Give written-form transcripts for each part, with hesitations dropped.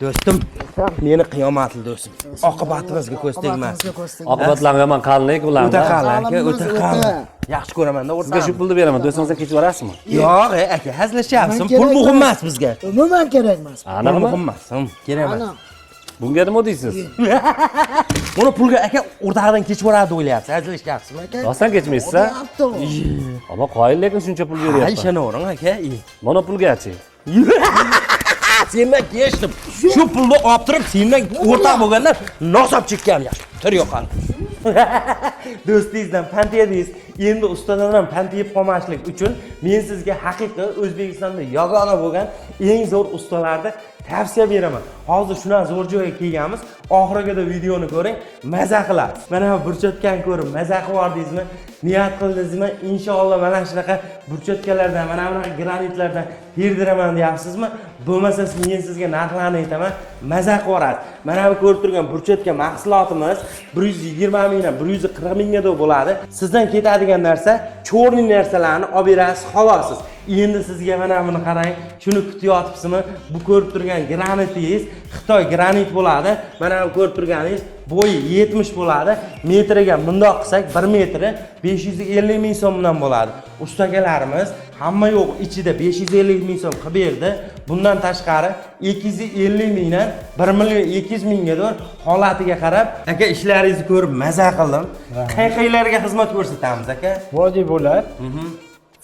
Do'stim, meni qiyomatli do'stim. Oqibatimizga ko'z tegmas. Oqibatlarga yomon qalinlik O'ta bularni. qalin, o'ta qalin. Yaxshi ko'raman-da, Sizga o'rtam. shu pulni beraman, do'stingizga kechib yuborasizmi? Yo'q, aka, hazillashyapsiz. Pul muhim emas bizga. Umuman kerak emas. Pul Aniqmi? muhim emas. Kerak emas. Ana. Bunga nima deysiz? Buni pulga aka o'rtog'idan kechib boradi deb o'ylayapsiz. Hazillashyapsizmi aka? Rostdan kechmaysiz a? Ammo qoyil lekin shuncha pul Ha, beryapman. ishonavering aka. Mana pulgachi. Sendan kechdim. Shu pulni olib turib, sendan o'rtoq bo'lgandan nosob chekkan yaxshi. Tur yo'qan. Do'stingizdan pand yedingiz. Endi ustadan ham pand yeb qolmaslik uchun men sizga haqiqiy O'zbekistonda yagona bo'lgan eng zo'r ustalarni tavsiya beraman. Hozir shundan zo'r joyga kelganmiz. Oxiriga videoni ko'ring, maza qilasiz. Mana bu burchatkani ko'rib, maza qildingizmi? Niyat qildingizmi? Inshaalloh mana shunaqa burchatkalardan, mana bunaqa granitlardan terdiraman deyapsizmi? Bo'lmasa men sizga narxlarni aytaman, maza qilasiz. Mana bu ko'rib turgan burchatka mahsulotimiz 120 mingdan 140 mingga bo'ladi. Sizdan ketadigan narsa cho'rni narsalarni olib berasiz, xolosiz. Endi sizga mana buni qarang, shuni kutyapsizmi? Bu ko'rib turgan granitingiz Xitoy granit bo'ladi. Mana bu ko'rib turganingiz bo'yi 70 bo'ladi. Metriga bundoq qilsak 1 metri 550 ming so'mdan bo'ladi. Ustagalarimiz hamma yo'q ichida 550 ming so'm qilib berdi. Bundan tashqari 250 mingdan 1 million 200 minggadir holatiga qarab, aka ishlaringizni ko'rib maza qildim. Qay-qaylarga xizmat ko'rsatamiz aka? Vodiy bo'lar.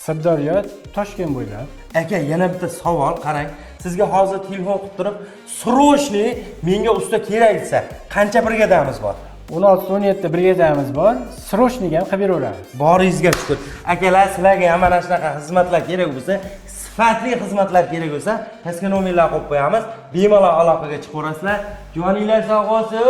Sirdaryo, Toshkent bo'ylab. Aka, yana bitta savol, qarang. Sizga hozir telefon qilib turib, "Срочно menga usta kerak" desa, qancha brigadamiz bor? 16-17 brigadamiz bor. Srochniga ham qilib beraveramiz. Boringizga shukur. Akalar, sizlarga ham mana shunaqa xizmatlar kerak bo'lsa, sifatli xizmatlar kerak bo'lsa, pastga nomerlar qo'yib qo'yamiz. Bemalol aloqaga chiqaverasizlar. Joninglar sog' bo'lsin.